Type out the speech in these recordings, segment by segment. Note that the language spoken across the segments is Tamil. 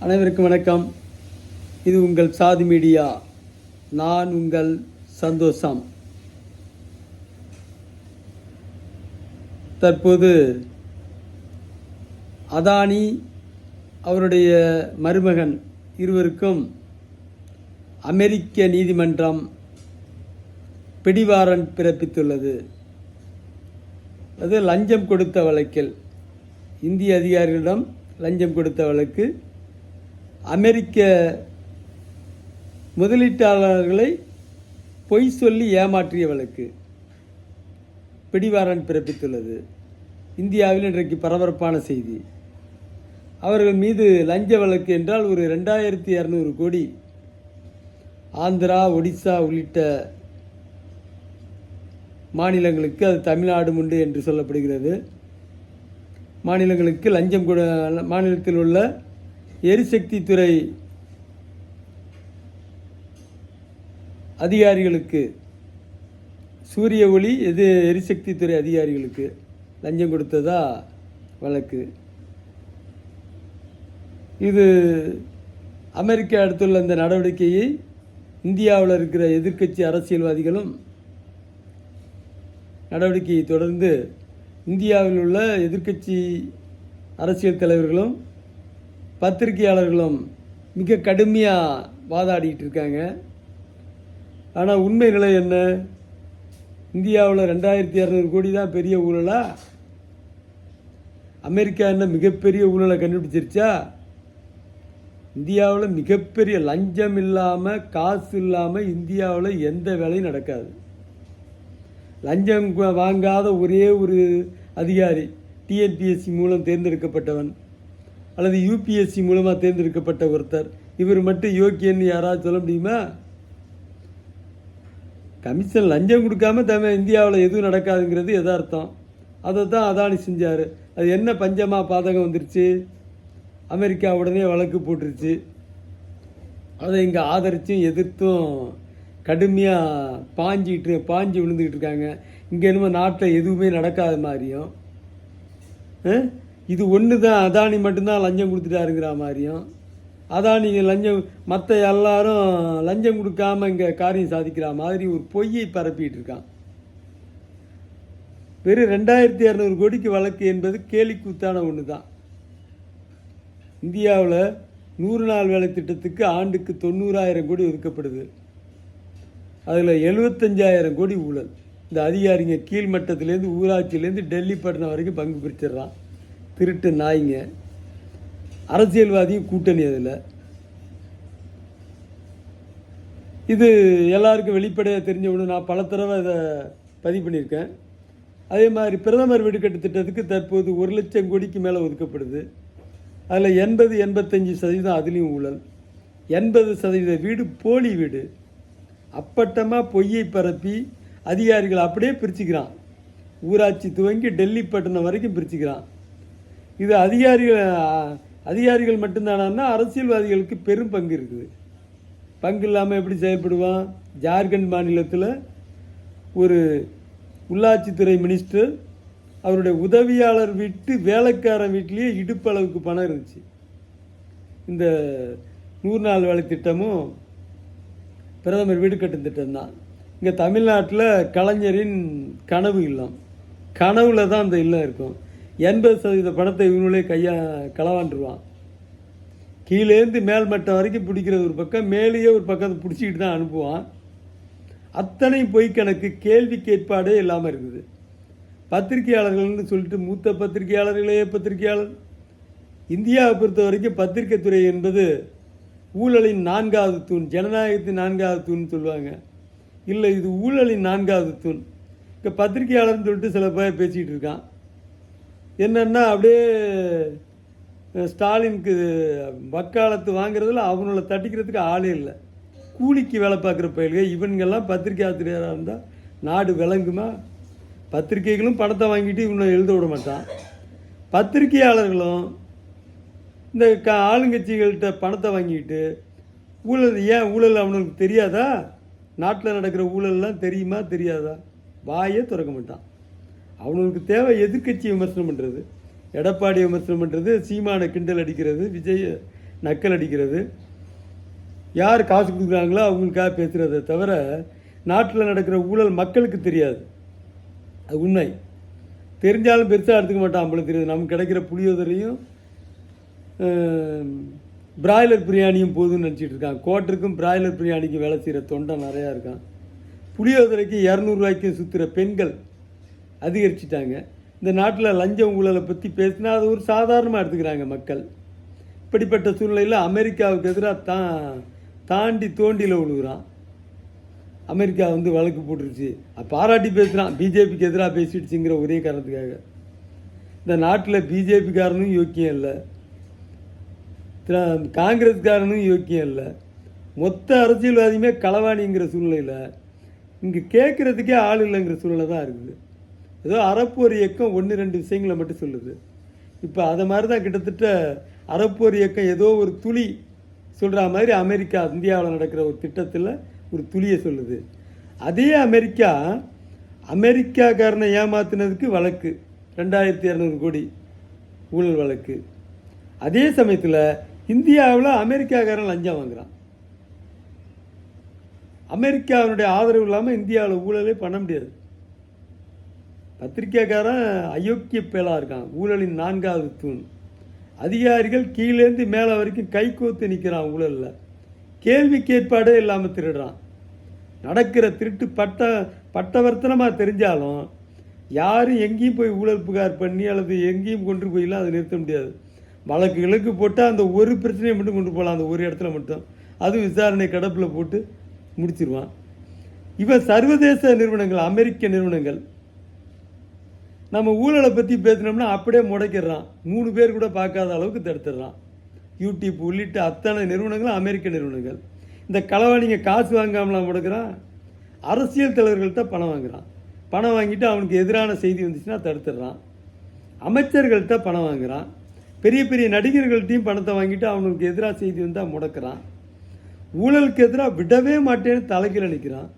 அனைவருக்கும் வணக்கம். இது உங்கள் சாதி மீடியா. நான் உங்கள் சந்தோஷம். தற்போது அதானி அவருடைய மருமகன் இருவருக்கும் அமெரிக்க நீதிமன்றம் பிடிவாரண்ட் பிறப்பித்துள்ளது. அது லஞ்சம் கொடுத்த வழக்கில், இந்திய அதிகாரிகளிடம் லஞ்சம் கொடுத்த வழக்கு, அமெரிக்க முதலீட்டாளர்களை பொய் சொல்லி ஏமாற்றிய வழக்கு பிடிவாரண்ட் பிறப்பித்துள்ளது. இந்தியாவில் இன்றைக்கு பரபரப்பான செய்தி. அவர்கள் மீது லஞ்ச வழக்கு என்றால் ஒரு 2200 கோடி ஆந்திரா, ஒடிசா உள்ளிட்ட மாநிலங்களுக்கு, அது தமிழ்நாடு உண்டு என்று சொல்லப்படுகிறது, மாநிலங்களுக்கு லஞ்சம் மாநிலத்தில் உள்ள எரிசக்தி துறை அதிகாரிகளுக்கு, சூரிய ஒளி எரிசக்தி துறை அதிகாரிகளுக்கு லஞ்சம் கொடுத்ததா வழக்கு. இது அமெரிக்கா எடுத்துள்ள இந்த நடவடிக்கையை இந்தியாவில் இருக்கிற எதிர்க்கட்சி அரசியல்வாதிகளும் நடவடிக்கையை தொடர்ந்து இந்தியாவில் உள்ள எதிர்க்கட்சி அரசியல் தலைவர்களும் பத்திரிகையாளர்களும் மிக கடுமையாக வாதாடிட்டு இருக்காங்க. ஆனால் உண்மை நிலை என்ன? இந்தியாவில் 2200 கோடி தான் பெரிய ஊழலா? அமெரிக்கா என்ன மிகப்பெரிய ஊழலை கண்டுபிடிச்சிருச்சா? இந்தியாவில் மிகப்பெரிய லஞ்சம் இல்லாமல், காசு இல்லாமல் இந்தியாவில் எந்த வேலையும் நடக்காது. லஞ்சம் வாங்காத ஒரே ஒரு அதிகாரி டிஎன்பிஎஸ்சி மூலம் தேர்ந்தெடுக்கப்பட்டவன் அல்லது யூபிஎஸ்சி மூலமாக தேர்ந்தெடுக்கப்பட்ட ஒருத்தர், இவர் மட்டும் யோக்கியன்னு யாராவது சொல்ல முடியுமா? கமிஷன் லஞ்சம் கொடுக்காம இந்தியாவில் எதுவும் நடக்காதுங்கிறது எதார்த்தம். அதை தான் அதானி செஞ்சார். அது என்ன பஞ்சமா பாதகம் வந்துருச்சு? அமெரிக்கா உடனே வழக்கு போட்டுருச்சு. அதை இங்கே ஆதரிச்சும் எதிர்த்தும் கடுமையாக பாஞ்சு விழுந்துக்கிட்டு இருக்காங்க. இங்கே என்னமோ நாட்டில் எதுவுமே நடக்காத மாதிரியும், இது ஒன்று தான் அதானி மட்டும்தான் லஞ்சம் கொடுத்துட்டாருங்கிற மாதிரியும், அதானி லஞ்சம், மற்ற எல்லாரும் லஞ்சம் கொடுக்காம இங்கே காரியம் சாதிக்கிற மாதிரி ஒரு பொய்யை பரப்பிட்டு இருக்கான். வெறும் 2200 கோடிக்கு வழக்கு என்பது கேலிக்கூத்தான ஒன்று தான். இந்தியாவில் 100 நாள் வேலை திட்டத்துக்கு ஆண்டுக்கு 90,000 கோடி ஒதுக்கப்படுது. அதில் 75,000 கோடி ஊழல். இந்த அதிகாரிங்க கீழ்மட்டத்திலேருந்து, ஊராட்சியிலேருந்து டெல்லி பட்டணம் வரைக்கும் பங்கு பிரிச்சிடுறான். திருட்டு நாய்ங்க, அரசியல்வாதியும் கூட்டணி. அதில் இது எல்லாருக்கும் வெளிப்படையாக தெரிஞ்சவனு. நான் பல தடவை இதை பதிவு பண்ணியிருக்கேன். அதே மாதிரி பிரதமர் வீடு கட்டு திட்டத்துக்கு தற்போது 1 லட்சம் கோடிக்கு மேலே ஒதுக்கப்படுது. அதில் 80-85% அதுலேயும் ஊழல். 80% வீடு போலி வீடு. அப்பட்டமாக பொய்யை பரப்பி அதிகாரிகள் அப்படியே பிரிச்சுக்கிறான். ஊராட்சி துவங்கி டெல்லி பட்டணம் வரைக்கும் பிரிச்சுக்கிறான். இது அதிகாரிகள் மட்டும்தானா? அரசியல்வாதிகளுக்கு பெரும் பங்கு இருக்குது. பங்கு இல்லாமல் எப்படி செயல்படுவான்? ஜார்க்கண்ட் மாநிலத்தில் ஒரு உள்ளாட்சித்துறை மினிஸ்டர், அவருடைய உதவியாளர் வீட்டு வேலைக்காரன் வீட்லேயே இடுப்பளவுக்கு பணம் இருந்துச்சு. இந்த 100 நாள் வேலை திட்டமும் பிரதமர் வீடு கட்டும் திட்டம்தான். இங்கே தமிழ்நாட்டில் கலைஞரின் கனவு இல்லம், கனவுல தான் அந்த இல்லம் இருக்கும். 80% பணத்தை இவங்களே களவாண்டுருவான். கீழேருந்து மேல்மட்டம் வரைக்கும் பிடிக்கிறது ஒரு பக்கம், மேலேயே ஒரு பக்கத்தை பிடிச்சிக்கிட்டு தான் அனுப்புவான். அத்தனை பொய் கணக்கு, கேள்வி கேட்பாடே இல்லாமல் இருக்குது. பத்திரிகையாளர்கள்னு சொல்லிட்டு மூத்த பத்திரிகையாளர். இந்தியாவை பொறுத்த வரைக்கும் பத்திரிகை துறை என்பது ஊழலின் 4வது தூண், ஜனநாயகத்தின் 4வது தூண் சொல்லுவாங்க. இல்லை, இது ஊழலின் 4வது தூண். இப்போ பத்திரிகையாளர்னு சொல்லிட்டு சில பேர் பேசிகிட்டு இருக்கான். என்னென்னா, அப்படியே ஸ்டாலினுக்கு வக்காலத்து வாங்குறதுல அவங்கள தட்டிக்கிறதுக்கு ஆளே இல்லை. கூலிக்கு வேலை பார்க்குற பயில்க இவங்கெல்லாம் பத்திரிகை ஆசிரியராக இருந்தால் நாடு விளங்குமா? பத்திரிகைகளும் பணத்தை வாங்கிட்டு இவனை எழுத விட மாட்டான். பத்திரிகையாளர்களும் இந்த ஆளுங்கட்சிகள்கிட்ட பணத்தை வாங்கிட்டு ஊழல் அவனுக்கு தெரியாதா? நாட்டில் நடக்கிற ஊழல்லாம் தெரியாதா? வாயே திறக்க மாட்டான். அவனுக்கு தேவை எதிர்க்கட்சி விமர்சனம் பண்ணுறது, எடப்பாடி விமர்சனம் பண்ணுறது, சீமானை கிண்டல் அடிக்கிறது, நக்கல் அடிக்கிறது, யார் காசு கொடுக்குறாங்களோ அவங்களுக்காக பேசுகிறத தவிர நாட்டில் நடக்கிற ஊழல் மக்களுக்கு தெரியாது. அது உண்மை. தெரிஞ்சாலும் பெருசாக எடுத்துக்க மாட்டான். நம்மளுக்கு தெரியாது. நமக்கு கிடைக்கிற புளியோதரையும் பிராய்லர் பிரியாணியும் போதும்னு நினச்சிட்டு இருக்கான். கோட்டருக்கும் பிராய்லர் பிரியாணிக்கும் வேலை செய்கிற தொண்டை நிறையா இருக்கான். புளியோதரைக்கு 200 ரூபாய்க்கும் சுற்றுற பெண்கள் அதிகரிச்சிட்டாங்க. இந்த நாட்டில் லஞ்சம் ஊழலை பற்றி பேசினா அது ஒரு சாதாரணமாக எடுத்துக்கிறாங்க மக்கள். இப்படிப்பட்ட சூழ்நிலையில் அமெரிக்காவுக்கு எதிராக தாண்டி தோண்டியில் விழுகிறான். அமெரிக்கா வந்து வழக்கு போட்டுருச்சு, பாராட்டி பேசுகிறான். பிஜேபிக்கு எதிராக பேசிடுச்சுங்கிற ஒரே காரணத்துக்காக. இந்த நாட்டில் பிஜேபிக்காரனும் யோக்கியம் இல்லை, காங்கிரஸ்காரனும் யோக்கியம் இல்லை, மொத்த அரசியல்வாதியுமே களவாணிங்கிற சூழ்நிலையில் இங்கே கேட்குறதுக்கே ஆள் இல்லைங்கிற சூழ்நிலை தான் இருக்குது. ஏதோ அறப்போர் இயக்கம் 1-2 விஷயங்களை மட்டும் சொல்லுது. இப்போ அதை மாதிரி தான் கிட்டத்தட்ட அறப்போர் இயக்கம் ஏதோ ஒரு துளி சொல்கிற மாதிரி அமெரிக்கா இந்தியாவில் நடக்கிற ஒரு திட்டத்தில் ஒரு துளியை சொல்லுது. அதே அமெரிக்காக்காரனை ஏமாத்தினதுக்கு வழக்கு 2200 கோடி ஊழல் வழக்கு. அதே சமயத்தில் இந்தியாவில் அமெரிக்காக்காரன் லஞ்சம் வாங்குறான். அமெரிக்காவினுடைய ஆதரவு இல்லாமல் இந்தியாவில் ஊழலே பண்ண முடியாது. பத்திரிக்கைக்காரன் அயோக்கிய பேலாக இருக்கான், ஊழலின் 4வது தூண். அதிகாரிகள் கீழேருந்து மேலே வரைக்கும் கை கோத்து நிற்கிறான் ஊழலில். கேள்வி கேட்பாடே இல்லாமல் திருடுறான். நடக்கிற திருட்டு பட்டவர்த்தனமாக தெரிஞ்சாலும் யாரும் எங்கேயும் போய் ஊழல் புகார் பண்ணி அல்லது எங்கேயும் கொண்டு போயெல்லாம் அதை நிறுத்த முடியாது. வழக்கு போட்டால் அந்த ஒரு பிரச்சனையை மட்டும் கொண்டு போகலாம், அந்த ஒரு இடத்துல மட்டும். அதுவும் விசாரணை கடப்பில் போட்டு முடிச்சிருவான். இவன் சர்வதேச நிறுவனங்கள், அமெரிக்க நிறுவனங்கள் நம்ம ஊழலை பற்றி பேசினோம்னா அப்படியே முடைக்கிறான். 3 பேர் கூட பார்க்காத அளவுக்கு தடுத்துடுறான். யூடியூப் உள்ளிட்ட அத்தனை நிறுவனங்களும் அமெரிக்க நிறுவனங்கள். இந்த களவாணிங்க காசு வாங்காமலாம் முடக்கிறான். அரசியல் தலைவர்கள்ட்ட பணம் வாங்குறான். பணம் வாங்கிட்டு அவனுக்கு எதிரான செய்தி வந்துச்சுன்னா தடுத்துடுறான். அமைச்சர்கள்ட்ட பணம் வாங்குறான். பெரிய பெரிய நடிகர்கள்ட்டையும் பணத்தை வாங்கிட்டு அவனுக்கு எதிராக செய்தி வந்தால் முடக்கிறான். ஊழலுக்கு எதிராக விடவே மாட்டேன்னு தலைகீழ நிற்கிறான்.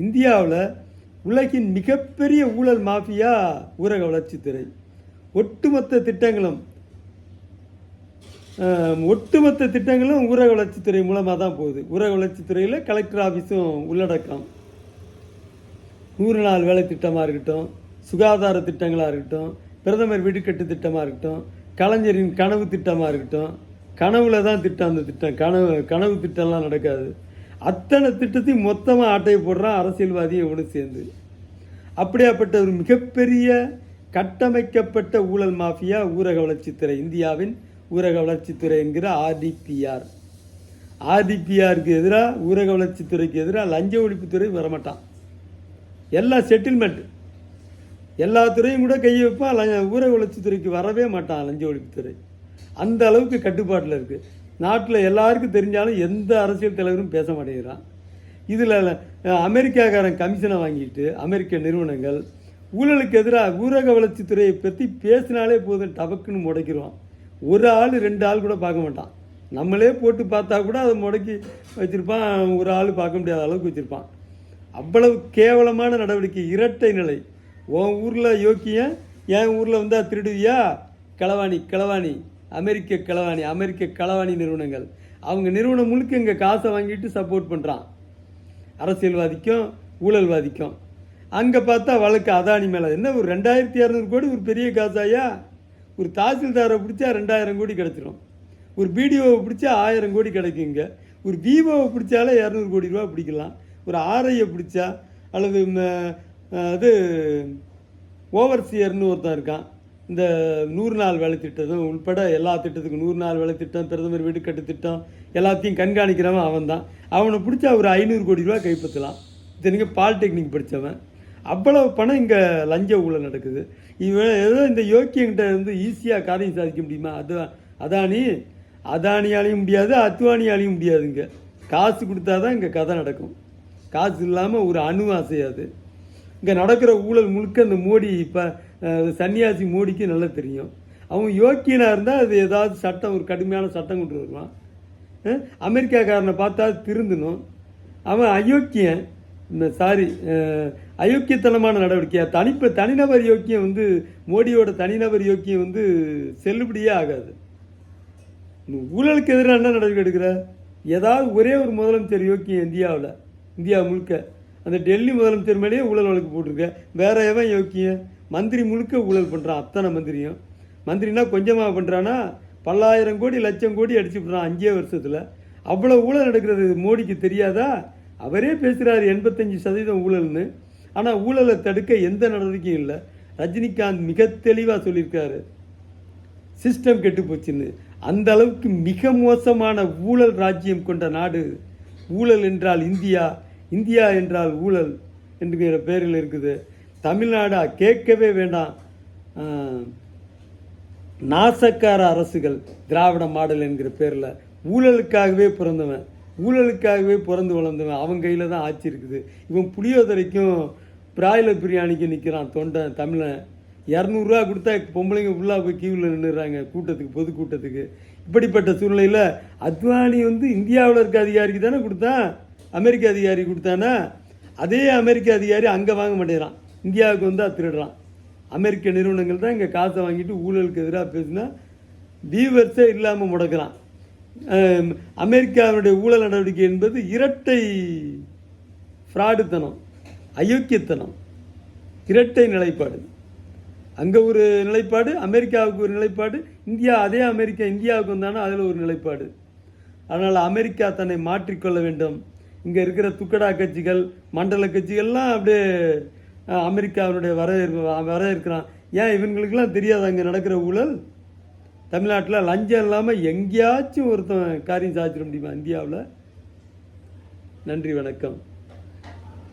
இந்தியாவில் உலகின் மிகப்பெரிய ஊழல் மாஃபியா ஊரக வளர்ச்சித்துறை. ஒட்டுமொத்த திட்டங்களும் ஊரக வளர்ச்சித்துறை மூலமாக தான் போகுது. ஊரக வளர்ச்சித்துறையில் கலெக்டர் ஆஃபீஸும் உள்ளடக்கம். 100 நாள் வேலை திட்டமாக இருக்கட்டும், சுகாதார திட்டங்களாக இருக்கட்டும், பிரதமர் வீடுகட்டு திட்டமாக இருக்கட்டும், கலைஞரின் கனவு திட்டமாக இருக்கட்டும். கனவுல தான் திட்டம். அந்த திட்டம் கனவு திட்டம்லாம் நடக்காது. அத்தனை திட்டத்தையும் மொத்தமாக ஆட்டையை போடுறான் அரசியல்வாதியை ஒன்று சேர்ந்து. அப்படியாப்பட்ட ஒரு மிகப்பெரிய கட்டமைக்கப்பட்ட ஊழல் மாஃபியா ஊரக வளர்ச்சித்துறை. இந்தியாவின் ஊரக வளர்ச்சித்துறை என்கிற ஆர்டிபிஆருக்கு எதிராக, ஊரக வளர்ச்சித்துறைக்கு எதிராக லஞ்ச ஒழிப்புத்துறை வரமாட்டான். எல்லாம் செட்டில்மெண்ட், எல்லா துறையும் கூட கையை வைப்பான். ஊரக வளர்ச்சித்துறைக்கு வரவே மாட்டான் லஞ்ச ஒழிப்புத்துறை. அந்த அளவுக்கு கட்டுப்பாட்டில் இருக்குது. நாட்டில் எல்லாருக்கும் தெரிஞ்சாலும் எந்த அரசியல் தலைவரும் பேச மாட்டேங்கிறான். இதில் அமெரிக்காக்காரன் கமிஷனை வாங்கிட்டு அமெரிக்க நிறுவனங்கள் ஊழலுக்கு எதிராக ஊரக வளர்ச்சித்துறையை பற்றி பேசினாலே போதும் டபக்குன்னு முடைக்கிடுவான். ஒரு ஆள் 2 ஆள் கூட பார்க்க மாட்டான். நம்மளே போட்டு பார்த்தா கூட அதை முடக்கி வச்சுருப்பான். ஒரு ஆள் பார்க்க முடியாத அளவுக்கு வச்சுருப்பான். அவ்வளவு கேவலமான நடவடிக்கை, இரட்டை நிலை. உன் ஊரில் யோக்கியம், என் ஊரில் வந்தால் திருடுவியா? களவாணி அமெரிக்க களவாணி நிறுவனங்கள். அவங்க நிறுவனம் முழுக்க இங்கே காசை வாங்கிட்டு சப்போர்ட் பண்ணுறான் அரசியல்வாதிக்கும் ஊழல்வாதிக்கும். அங்கே பார்த்தா வழக்கு அதானி மேலே. என்ன ஒரு 2200 கோடி ஒரு பெரிய காசாயா? ஒரு தாசில்தாரை பிடிச்சா 2000 கோடி கிடச்சிரும். ஒரு பிடிஓவை பிடிச்சா 1000 கோடி கிடைக்குங்க. ஒரு விவோவை பிடிச்சாலே 200 கோடி ரூபா பிடிக்கலாம். ஒரு ஆர்ஐயை பிடிச்சா அல்லது அது ஓவர்சியர்னு ஒருத்தன் இருக்கான். இந்த 100 நாள் வேலை திட்டம் உள்பட எல்லா திட்டத்துக்கும் 100 நாள் வேலை திட்டம், பிரதமர் வீடுகட்டு திட்டம் எல்லாத்தையும் கண்காணிக்கிறவன் அவன் தான். அவனை பிடிச்சா ஒரு 500 கோடி ரூபா கைப்பற்றலாம். இத்தனைக்கு பாலிடெக்னிக் படித்தவன். அவ்வளவு பணம் இங்கே லஞ்ச ஊழல் நடக்குது. இவன் ஏதோ இந்த யோக்கியங்கிட்ட வந்து ஈஸியாக காரியம் சாதிக்க முடியுமா? அதானியாலையும் முடியாது, அத்வானியாலையும் முடியாதுங்க. காசு கொடுத்தா தான் இங்கே கதை நடக்கும். காசு இல்லாமல் ஒரு அணு அசையாது. இங்கே நடக்கிற ஊழல் முழுக்க இந்த மோடி, இப்போ சன்னியாசி மோடிக்கு நல்லா தெரியும். அவன் யோக்கியனாக இருந்தால் அது ஏதாவது சட்டம், ஒரு கடுமையான சட்டம் கொண்டு வருவான். அமெரிக்காக்காரனை பார்த்தா திருந்தணும். அவன் அயோக்கியன், அயோக்கியத்தனமான நடவடிக்கையா. தனிநபர் யோக்கியம் வந்து மோடியோட தனிநபர் யோக்கியம் வந்து செல்லுபடியே ஆகாது. ஊழலுக்கு எதிராக என்ன நடவடிக்கை எடுக்கிற? ஏதாவது ஒரே ஒரு முதலமைச்சர் யோக்கியம் இந்தியா முழுக்க அந்த டெல்லி முதலமைச்சர் மேலேயே ஊழல் வழக்கு போட்டிருக்க. வேற எவன் யோக்கியம்? மந்திரி முழுக்க ஊழல் பண்ணுறான். அத்தனை மந்திரியும். மந்திரினா கொஞ்சமாக பண்ணுறான்னா பல்லாயிரம் கோடி லட்சம் கோடி அடிச்சு விட்றான் 5 வருஷத்தில். அவ்வளோ ஊழல் நடக்கிறது மோடிக்கு தெரியாதா? அவரே பேசுகிறாரு 85% ஊழல்னு. ஆனால் ஊழலை தடுக்க எந்த நடவடிக்கையும் இல்லை. ரஜினிகாந்த் மிக தெளிவாக சொல்லியிருக்காரு, சிஸ்டம் கெட்டு போச்சுன்னு. அந்த அளவுக்கு மிக மோசமான ஊழல் ராஜ்யம் கொண்ட நாடு. ஊழல் என்றால் இந்தியா, இந்தியா என்றால் ஊழல் என்கிற பேரில் இருக்குது. தமிழ்நாடா கேட்கவே வேண்டாம். நாசக்கார அரசுகள், திராவிட மாடல் என்கிற பேரில் ஊழலுக்காகவே பிறந்தவன், ஊழலுக்காகவே பிறந்து வளர்ந்தவன். அவன் கையில் தான் ஆட்சி இருக்குது. இவன் புளியோதரைக்கும் பிராய்லர் பிரியாணிக்கும் நிற்கிறான் தொண்டன் தமிழன். 200 ரூபா கொடுத்தா பொம்பளைங்க ஃபுல்லாக போய் கியூவில் நின்றுறாங்க கூட்டத்துக்கு, பொதுக்கூட்டத்துக்கு. இப்படிப்பட்ட சூழ்நிலையில் அத்வானி இந்தியாவில் இருக்க அதிகாரிக்கு தானே கொடுத்தான், அமெரிக்க அதிகாரி கொடுத்தானா? அதே அமெரிக்க அதிகாரி அங்கே வாங்க மாட்டேறான், இந்தியாவுக்கு வந்தால் திருடுறான். அமெரிக்க நிறுவனங்கள் தான் இங்கே காசை வாங்கிட்டு ஊழலுக்கு எதிராக பேசினா வியூவர்ஸே இல்லாமல் முடக்கிறான். அமெரிக்காவுடைய ஊழல் நடவடிக்கை என்பது இரட்டை ஃப்ராடுத்தனம், அயோக்கியத்தனம், இரட்டை நிலைப்பாடு. அங்கே ஒரு நிலைப்பாடு, அமெரிக்காவுக்கு ஒரு நிலைப்பாடு, அதே அமெரிக்கா இந்தியாவுக்கு வந்தானா அதில் ஒரு நிலைப்பாடு. அதனால் அமெரிக்கா தன்னை மாற்றிக்கொள்ள வேண்டும். இங்கே இருக்கிற துக்கடா கட்சிகள், மண்டல கட்சிகள்லாம் அப்படியே அமெரிக்காவினுடைய வரவேற்கிறான். ஏன் இவங்களுக்கெல்லாம் தெரியாது அங்கே நடக்கிற ஊழல்? தமிழ்நாட்டில் லஞ்சம் இல்லாமல் எங்கேயாச்சும் ஒருத்தன் காரியம் சாதிச்சிட முடியுமா இந்தியாவில்? நன்றி, வணக்கம்.